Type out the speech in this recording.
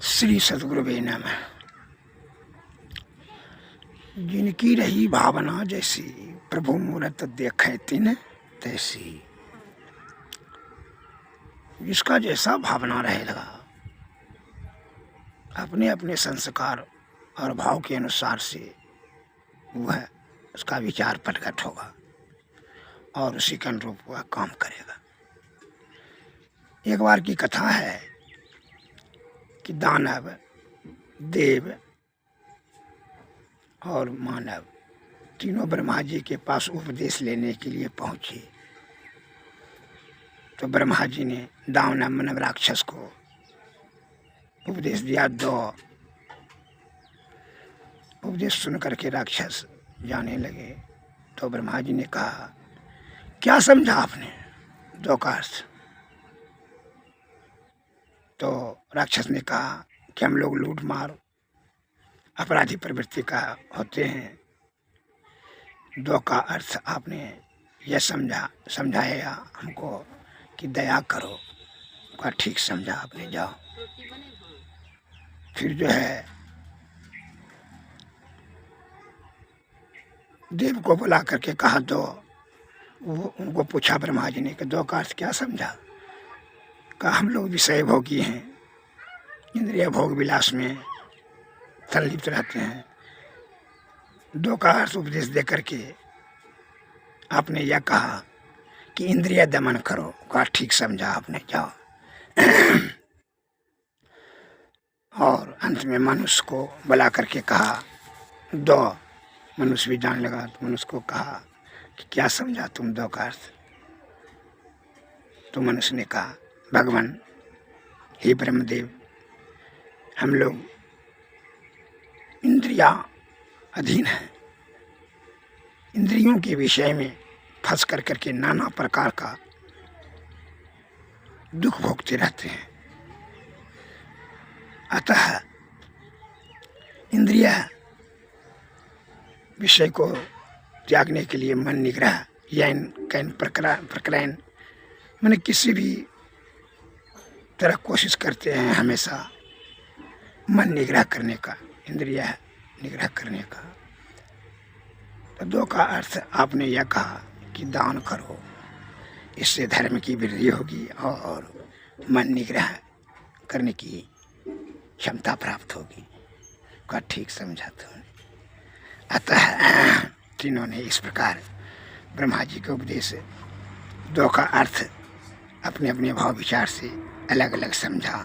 श्री सद्गुरुवे नमः। जिनकी रही भावना जैसी, प्रभु मूरत देखे तिन तैसी। जिसका जैसा भावना रहेगा, अपने अपने संस्कार और भाव के अनुसार से वह उसका विचार प्रकट होगा और उसी के अनुरूप वह काम करेगा। एक बार की कथा है कि दानव, देव और मानव तीनों ब्रह्मा जी के पास उपदेश लेने के लिए पहुंचे। तो ब्रह्मा जी ने दानव मानव राक्षस को उपदेश दिया। दो उपदेश सुन करके राक्षस जाने लगे। तो ब्रह्मा जी ने कहा, क्या समझा आपने दो का अर्थ? तो राक्षस ने कहा कि हम लोग लूट मार अपराधी प्रवृत्ति का होते हैं। दो का अर्थ आपने यह समझाया हमको कि दया करो का ठीक समझा आपने। जाओ। फिर जो है देव को बुला करके कहा दो। वो उनको पूछा ब्रह्मा जी ने कि दो का अर्थ क्या समझा? कहा हम लोग विषय भोगी हैं, इंद्रिय भोग विलास में संलिप्त रहते हैं। दो का अर्थ उपदेश दे करके आपने यह कहा कि इंद्रिय दमन करो का ठीक समझा आपने। जाओ। और अंत में मनुष्य को बुला करके कहा दो। मनुष्य भी जान लगा। तो मनुष्य को कहा कि क्या समझा तुम दो का अर्थ? तो मनुष्य ने कहा, भगवान हे ब्रह्मदेव, हम लोग इंद्रिया अधीन है, इंद्रियों के विषय में फंस कर करके नाना प्रकार का दुख भोगते रहते हैं। अतः इंद्रिय विषय को त्यागने के लिए मन निग्रह यैन कैन प्रकरण मैंने किसी भी तरह कोशिश करते हैं हमेशा मन निग्रह करने का, इंद्रिय निग्रह करने का। तो दो का अर्थ आपने यह कहा कि दान करो, इससे धर्म की वृद्धि होगी और मन निग्रह करने की क्षमता प्राप्त होगी का ठीक समझा तुमने। अतः तीनों ने इस प्रकार ब्रह्मा जी के उपदेश दो का अर्थ अपने अपने भाव विचार से अलग अलग समझा।